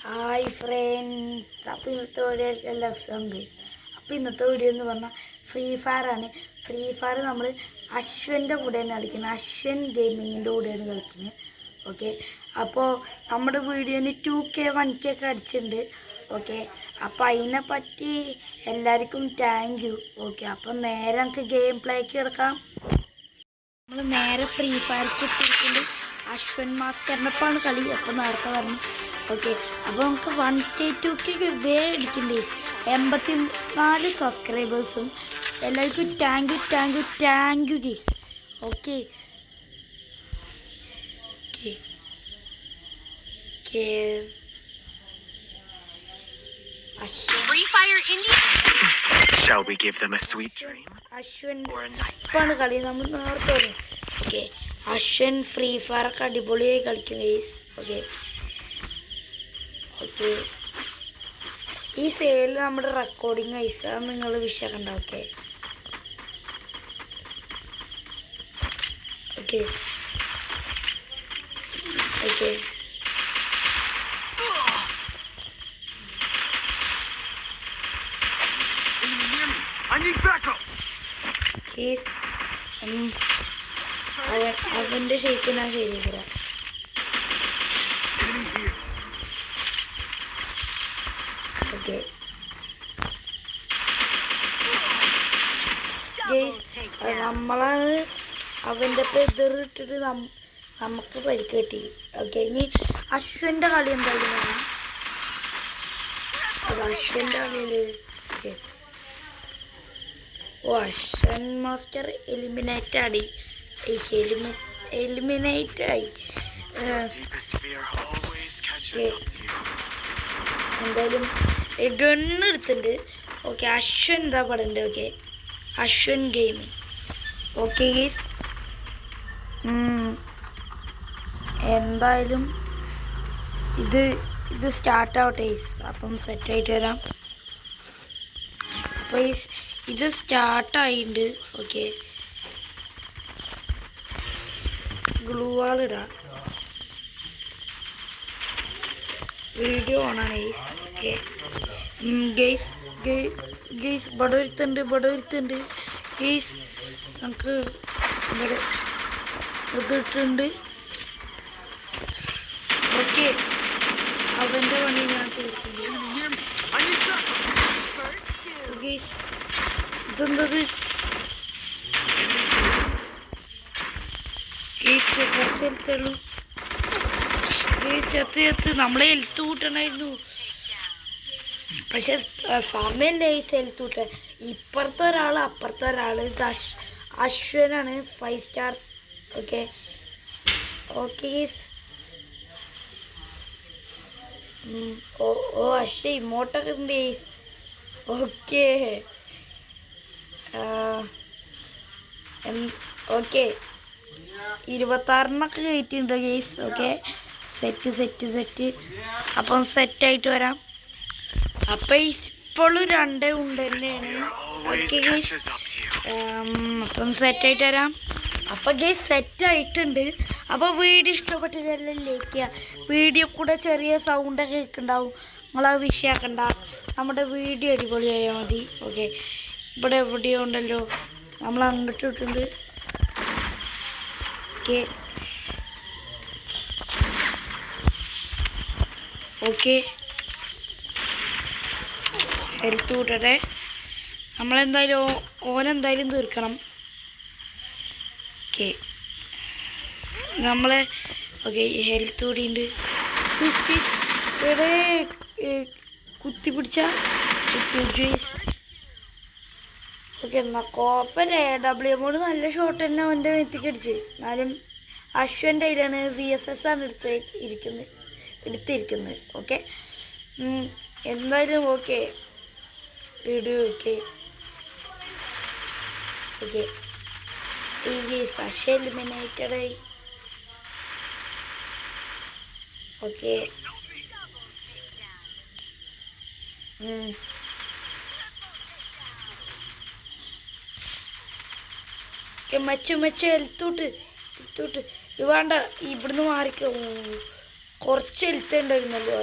Hi friends, അപ്പോൾ ഇന്നത്തെ video എല്ലാം ഉണ്ട്. അപ്പോൾ ഇന്നത്തെ വീഡിയോ എന്ന് പറഞ്ഞാൽ ഫ്രീ ഫയറാണ്. ഫ്രീ ഫയർ നമ്മൾ അശ്വൻ്റെ കൂടെയാണ് കളിക്കുന്നത്. അശ്വൻ ഗെയിമിങ്ങിൻ്റെ കൂടെയാണ് കളിക്കുന്നത്. ഓക്കെ, അപ്പോൾ നമ്മുടെ വീഡിയോന് 2K 1K ഒക്കെ അടിച്ചിട്ടുണ്ട്. ഓക്കെ, അപ്പോൾ അതിനെപ്പറ്റി എല്ലാവർക്കും താങ്ക് യു. ഓക്കെ, അപ്പോൾ നേരെ നമുക്ക് ഗെയിം പ്ലേക്ക് കിടക്കാം. നമ്മൾ നേരെ ഫ്രീ ഫയർക്ക് എത്തിയിട്ടുണ്ട്. അശ്വൻ മാസ്റ്ററിനൊപ്പമാണ് കളി. അപ്പോൾ നേരത്തെ പറഞ്ഞു. ഓക്കെ, അപ്പോൾ നമുക്ക് 1K 2K അടിക്കണ്ടേ. 84 സബ്സ്ക്രൈബേഴ്സും. എല്ലാവർക്കും thank you guys. Okay Shall we give them a sweet dream or a nightmare? കളി നമ്മൾ നേരത്തെ പറഞ്ഞു. ഓക്കെ, അശ്വൻ ഫ്രീ ഫയർ ഒക്കെ അടിപൊളിയായി കളിക്കും ഗൈസ്. ഓക്കെ ഓക്കെ ഈ സൈഡിൽ നമ്മുടെ റെക്കോർഡിങ് ഗൈസ്, അത് നിങ്ങൾ വിഷയക്കണ്ട. ഓക്കെ ഓക്കെ ഓക്കെ അവന്റെ ഷേപ്പ് ഞാൻ ശരിയാ. ഓക്കെ നമ്മളാണ് അവൻ്റെ എതിറിട്ടിട്ട് നമുക്ക് പരിക്ക് കിട്ടി. ഓക്കെ, ഇനി അശ്വൻ്റെ കളി എന്തായാലും കാണാം. അത് അശ്വൻ്റെ കളിയിൽ അശ്വൻ മാസ്റ്റർ എലിമിനേറ്റ് ആയി. എന്തായാലും ഗണ്ണ് എടുത്തിട്ടുണ്ട്. ഓക്കെ, അശ്വൻ എന്താ പറയണ്ടേ. Okay, Ashwan gaming. ഓക്കെ ഗീസ്, എന്തായാലും ഇത് സ്റ്റാർട്ടാവട്ടെ ഗീസ്. അപ്പം സെറ്റായിട്ട് വരാം. അപ്പോൾ ഇത് സ്റ്റാർട്ടായിട്ടുണ്ട്. ഓക്കെ, ഗ്ലൂ വാൾ ഇടാം. വീഡിയോ ഓണാണ് ഗൈസ്. ഓക്കെ ഗൈസ് ഇവിടെ ഒരുത്തുണ്ട് ഗൈസ്. നമുക്ക് ഇവിടെ ഇതിട്ടുണ്ട്. ഓക്കെ, അവൻ്റെ പണി ഞാൻ തീർക്കുന്നു ഗൈസ്. ഇതെന്തത് ഗൈസ്? കുറച്ച് ഹെൽത്തുള്ളൂ ഗൈസ്. നമ്മളെ ഹെൽത്ത് കൂട്ടണമായിരുന്നു, പക്ഷെ സമയല്ലേ ഗൈസ് ഹെൽത്ത് കൂട്ടാൻ. ഇപ്പുറത്തെ ഒരാൾ അപ്പുറത്തെ ഒരാൾ. ഇത് അശ്വനാണ് 5 സ്റ്റാർ. Okay okay guys. ഓ അശ്വ ഇമോട്ടൊക്കെ ഉണ്ട് ഗൈസ്. ഓക്കെ ഓക്കെ 26 കയറ്റിട്ടുണ്ട് ഗൈസ്. Okay, set. അപ്പം സെറ്റായിട്ട് വരാം. അപ്പം ഇപ്പോഴും 2 ഉണ്ട് തന്നെയാണ്. ഓക്കെ ഗൈസ്, അപ്പം സെറ്റായിട്ട് വരാം. അപ്പം ഗൈസ് സെറ്റായിട്ടുണ്ട്. അപ്പോൾ വീഡിയോ ഇഷ്ടപ്പെട്ടിട്ടെല്ലാം ലൈക്ക് ചെയ്യുക. വീഡിയോ കൂടെ ചെറിയ സൗണ്ടൊക്കെ കേൾക്കുന്നുണ്ടാവും, നിങ്ങളത് വിഷയമാക്കണ്ട. നമ്മുടെ വീഡിയോ അടിപൊളിയായാൽ മതി. ഓക്കെ, ഇവിടെ എവിടെയോ ഉണ്ടല്ലോ, നമ്മൾ അങ്ങോട്ട് ഇട്ടുണ്ട്. ഓക്കെ ഓക്കെ ഹെൽത്ത് കൂട്ടട്ടെ. നമ്മളെന്തായാലും ഓനെന്തായാലും തീർക്കണം. ഓക്കെ നമ്മളെ ഓക്കെ ഹെൽത്ത് കൂടിയുണ്ട്. ഇവിടെ കുത്തി പിടിച്ച ഓക്കെ. എന്നാൽ കോപ്പൻ AW നല്ല ഷോട്ട് തന്നെ അവൻ്റെ മെത്തിക്ക് അടിച്ച്. എന്നാലും അശ്വൻ്റെ കയ്യിലാണ് VSS ആണ് എടുത്തിരിക്കുന്നത്. ഓക്കെ, എന്തായാലും ഓക്കെ ഇട്. ഓക്കെ ഓക്കെ ഈ ഫഷ എലിമിനേറ്റഡായി. ഓക്കെ മെച്ച ഹെൽത്തോട്ട് വേണ്ട. ഇവിടുന്ന് മാറിക്കോ. കുറച്ച് ഹെൽത്ത് ഉണ്ടായിരുന്നല്ലോ.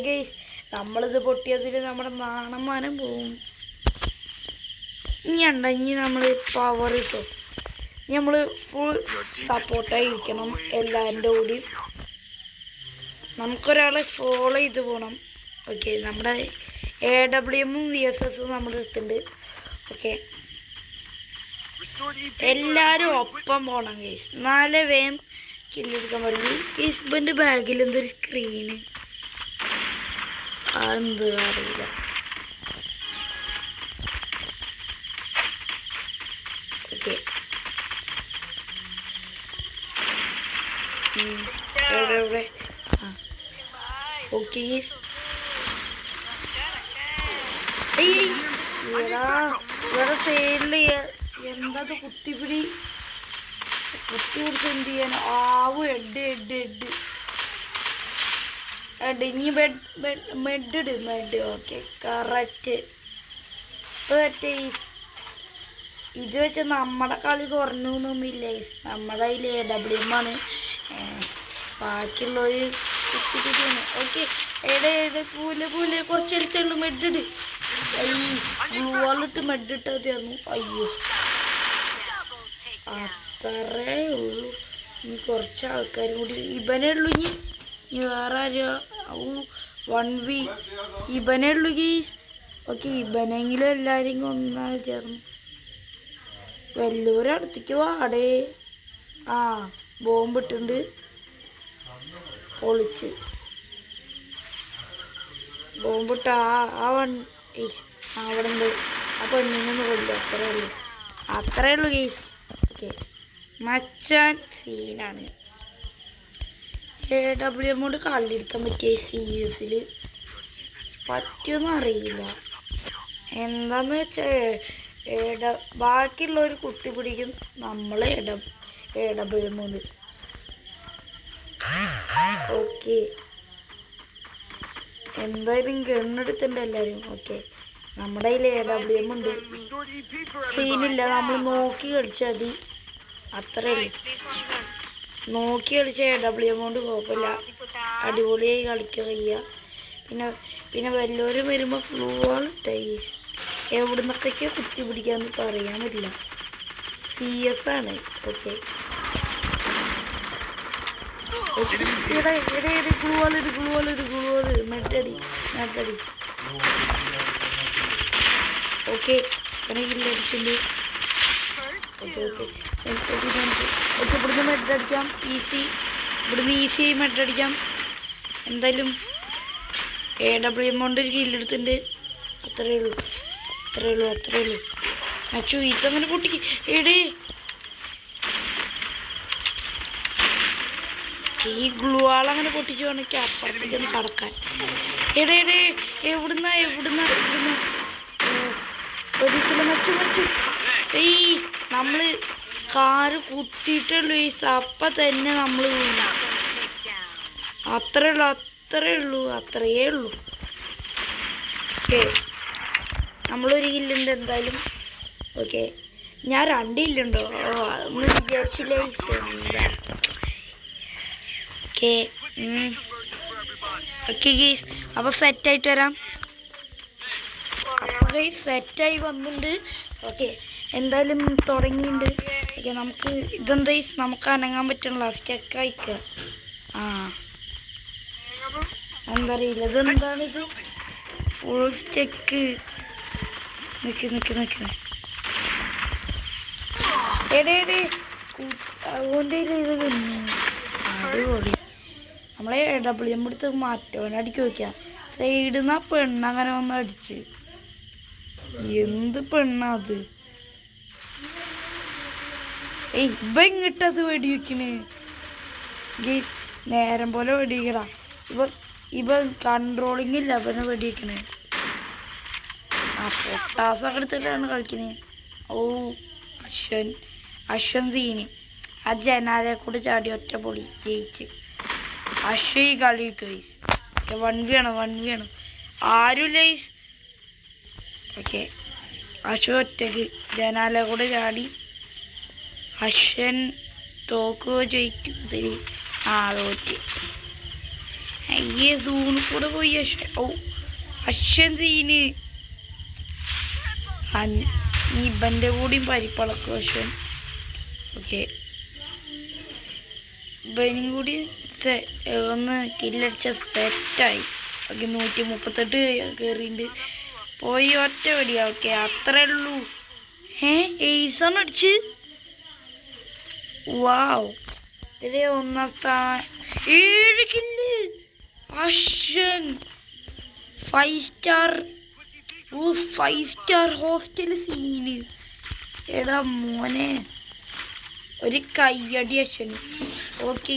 ഗൈസ് നമ്മളിത് പൊട്ടിയതിൽ നമ്മുടെ നാണമാനം പോവും. ഇനി നമ്മൾ പവർ കിട്ടും. നമ്മൾ ഫുൾ സപ്പോർട്ടായിരിക്കണം എല്ലാവരുടെ കൂടി. നമുക്കൊരാളെ ഫോളോ ചെയ്ത് പോകണം. ഓക്കെ, നമ്മുടെ AWM VSS നമ്മുടെ അടുത്തുണ്ട്. ഓക്കെ, എല്ലാവരും ഒപ്പം പോകണം ഗൈസ്, നാലേ വേഗം കില്ലെടുക്കാൻ പാടില്ല. ഈ ഹസ്ബൻഡ് ബാഗിൽ എന്തൊരു സ്ക്രീന്, എന്ത് അറിയില്ല. ഓക്കെ, എവിടെ ഓക്കെ വേറെ സൈഡില് എന്തത് കുത്തിപ്പിടി പിടിച്ച് എന്ത് ചെയ്യാൻ ആവും. എഡ് ഇനി മെഡ് ഓക്കെ കറക്റ്റ്. ഇത് വെച്ച് നമ്മുടെ കളി കുറഞ്ഞു എന്നൊന്നുമില്ല. നമ്മുടെ കയ്യിൽ AWM ആണ്, ബാക്കിയുള്ളവർ കുത്തിപ്പിടിയാണ്. ഓക്കെ, പോലെ കുറച്ച് എടുത്തുള്ളൂ. മെഡിട് ഗ്ലൂവാളിട്ട് മെഡിട്ടാ തീർന്നു. അയ്യോ, അത്രേ ഉള്ളൂ. ഇനി കുറച്ച് ആൾക്കാരും കൂടി ഇവനേ ഉള്ളൂ. ഇനി വേറെ ആരും 1v ഇവനേ ഉള്ളൂ ഗീസ്. ഓക്കെ, ഇവനെങ്കിലും എല്ലാവരും ഒന്നാണ് ചേർന്നു. വല്ലൂരും അടുത്തേക്ക് വാടേ. ബോംബിട്ടുണ്ട്, പൊളിച്ച് ബോംബിട്ട് അവിടെ ഉണ്ട്. ആ പെണ്ണിനൊന്ന് കൊല്ലു. അത്രേ ഉള്ളൂ ഗീസ്. ഓക്കെ, മച്ചാൻ സീനാണ്. AWM കൊണ്ട് കളിയെടുക്കാൻ പറ്റിയ CS പറ്റുമെന്ന് അറിയില്ല. എന്താന്ന് വെച്ചാൽ ബാക്കിയുള്ളവർ കുത്തിപ്പിടിക്കും, നമ്മൾ AWM കൊണ്ട്. ഓക്കെ, എന്തായാലും ഗണ്ണെടുത്തിട്ടുണ്ട് എല്ലാവരും. ഓക്കെ, നമ്മുടെ കയ്യിൽ AWM ഉണ്ട്, സീനില്ല. നമ്മൾ നോക്കി കളിച്ചാൽ മതി, അത്രേ ഉള്ളൂ. നോക്കി കളിച്ച AWM കൊണ്ട് കുഴപ്പമില്ല, അടിപൊളിയായി കളിക്കുക ചെയ്യുക. പിന്നെ വല്ലവരും വരുമ്പോൾ ഫ്ലൂവാണ് ടൈസ് എവിടെ നിന്നൊക്കെ കുത്തി പിടിക്കാന്ന് പറയാൻ പറ്റില്ല. CS ആണ്. ഓക്കെ, ഗ്ലൂവാള് മെഡടി. ഓക്കെ, ഇല്ലടിച്ചിട്ടുണ്ട്. ഓക്കെ, ഇവിടുന്ന് മെഡടിക്കാം. ഈസി മെഡടിക്കാം. എന്തായാലും AWM കൊണ്ട് ഒരു കില്ലെടുത്തിട്ടുണ്ട്. അത്രേ ഉള്ളൂ. അച്ചു ഇതങ്ങനെ പൊട്ടിക്ക്. ഈ ഗ്ലൂ ആളങ്ങനെ പൊട്ടിച്ചു വേണമെങ്കിൽ അപ്പുറത്തേക്കൊന്ന് കടക്കാൻ. എവിടുന്ന നമ്മള് കാറ് കുത്തിയിട്ടുള്ളൂ ഈ സപ്പ തന്നെ നമ്മൾ വീണു. അത്രേ ഉള്ളൂ. ഓക്കെ, നമ്മളൊരു കില്ലുണ്ട് എന്തായാലും. ഓക്കെ, ഞാൻ 2 കില്ലുണ്ടോ അതൊന്നും വിചാരിച്ചില്ല. ഓക്കെ ഗൈസ്, അപ്പോൾ സെറ്റായിട്ട് വരാം. അപ്പോൾ ഗൈസ് സെറ്റായി വന്നിട്ടുണ്ട്. ഓക്കെ, എന്തായാലും തുടങ്ങിയിട്ടുണ്ട്. ഓക്കെ, നമുക്ക് ഇതെന്താ നമുക്ക് അനങ്ങാൻ പറ്റണില്ല, സ്റ്റക്ക് അയക്കുക. എന്താ അറിയില്ല ഇതെന്താണിത്, ഫുൾ സ്റ്റക്ക്. നിക്ക് അതുകൊണ്ട് ഇത് അടിപൊളി. നമ്മളെ AWM എടുത്ത് മാറ്റവനടിക്ക് നോക്കിയാ സൈഡിൽ നിന്ന് ആ പെണ്ണങ്ങനെ വന്ന് അടിച്ച്. എന്ത് പെണ്ണാ അത്? ഇവ ഇങ്ങിട്ടത് വെടിവെക്കണ് ഗീസ്, നേരം പോലെ വെടിവെക്കടാ. ഇവ കൺട്രോളിങ് ഇല്ല, അവനെ വെടിവെക്കണേ. പൊട്ടാസൊക്കെ എടുത്തിട്ടാണ് കളിക്കുന്നത്. അശ്വൻ സീന് ആ ജനാലെ കൂടെ ചാടി ഒറ്റ പൊളി ജയിച്ച്. അശ്വ ഈ കളി ഗൈസ് 1v ആണ്. ആരുമില്ല ഗൈസ്. ഓക്കെ, അശ്വ ഒറ്റക്ക് ജനാലെ കൂടെ ചാടി. അശ്വൻ തോക്കുകയോ ജയിക്കുന്നതിൽ തോറ്റ്. അയ്യേ സൂണ് കൂടെ പോയി അശ്വൻ സീന് ഇബൻ്റെ കൂടിയും പരിപ്പളക്കും അശ്വൻ. ഓക്കെ ഇബനും കൂടി ഒന്ന് കില്ലടിച്ച സെറ്റായി. ഓക്കെ 138 കയറിയിട്ടുണ്ട്. പോയി ഒറ്റ വെടിയാ. ഓക്കെ അത്രേ ഉള്ളൂ. എയ്സാണ് അടിച്ച്. വാവ് ഇതിലെ 1-ാം സ്ഥാനം 7 kill. Ashwan 5 star. 5 star hostel scene. എടാ മോനെ ഒരു കയ്യടി അശ്വന്. ഓക്കെ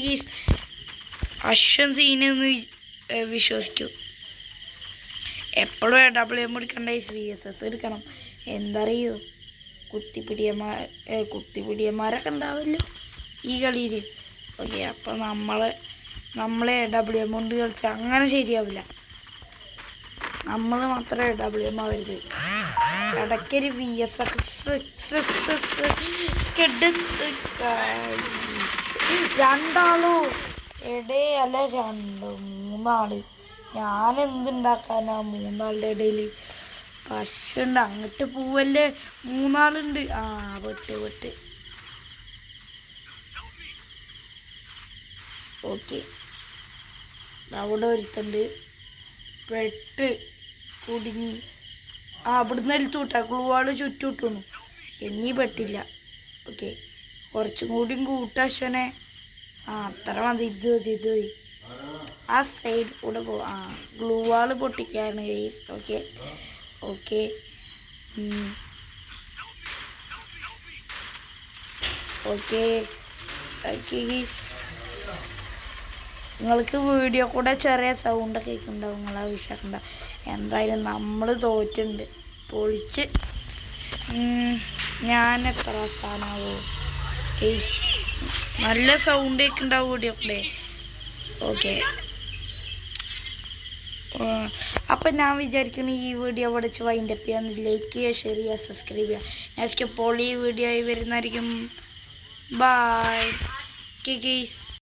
അശ്വൻ സീനെന്ന് വിശ്വസിക്കൂ. എപ്പോഴും AWM എടുക്കണ്ട, CSS എടുക്കണം. എന്തറിയോ കുത്തിപ്പിടിയന്മാരൊക്കെ ഉണ്ടാവല്ലോ ഈ കളിയിൽ. ഓക്കെ അപ്പം നമ്മളെ AWM കൊണ്ട് കളിച്ചാൽ അങ്ങനെ ശരിയാവില്ല. നമ്മൾ മാത്രമേ AWM ആവരുത്. ഇടയ്ക്കൊരു VSX രണ്ടാളോ അല്ല 2-3 ഞാൻ എന്തുണ്ടാക്കാനാ 3 ആളുടെ ഇടയിൽ. പശുണ്ട് അങ്ങോട്ട് പോവല്ലേ. 3 ആളുണ്ട്. വെട്ട്. ഓക്കെ അവിടെ ഒരുത്തുണ്ട്. പെട്ട് കുടുങ്ങി. അവിടുന്ന് എടുത്തു വിട്ടാ ക്ലൂവാള് ചുറ്റുവിട്ടു. ഇനി പെട്ടില്ല. ഓക്കെ കുറച്ചും കൂടിയും കൂട്ടാശ്വനെ. അത്ര മതി. ഇത് ആ സൈഡ് കൂടെ ഗ്ലൂ വാള് പൊട്ടിക്കാണ് ഗൈസ്. ഓക്കെ ഗൈസ് നിങ്ങൾക്ക് വീഡിയോ കൂടെ ചെറിയ സൗണ്ടൊക്കെ കേൾക്കുന്നുണ്ടാവും. നിങ്ങളെ വിശ്വാസണ്ട. എന്തായാലും നമ്മൾ തോറ്റുണ്ട്. പൊളിച്ച്. ഞാൻ എത്ര സ്ഥാനാവോ ഗൈസ്? നല്ല സൗണ്ട് കേൾക്കുന്നുണ്ടാവും വീഡിയോ കൂടെ. ഓക്കെ അപ്പം ഞാൻ വിചാരിക്കുന്നു ഈ വീഡിയോ പഠിച്ച് വൈൻഡപ്പ് ചെയ്യാൻ. ലൈക്ക് ചെയ്യുക, ഷെയർ ചെയ്യുക, സബ്സ്ക്രൈബ് ചെയ്യുക. നെക്സ്റ്റ് പൊളി വീഡിയോ ആയി വരുന്നതായിരിക്കും. Bye guys.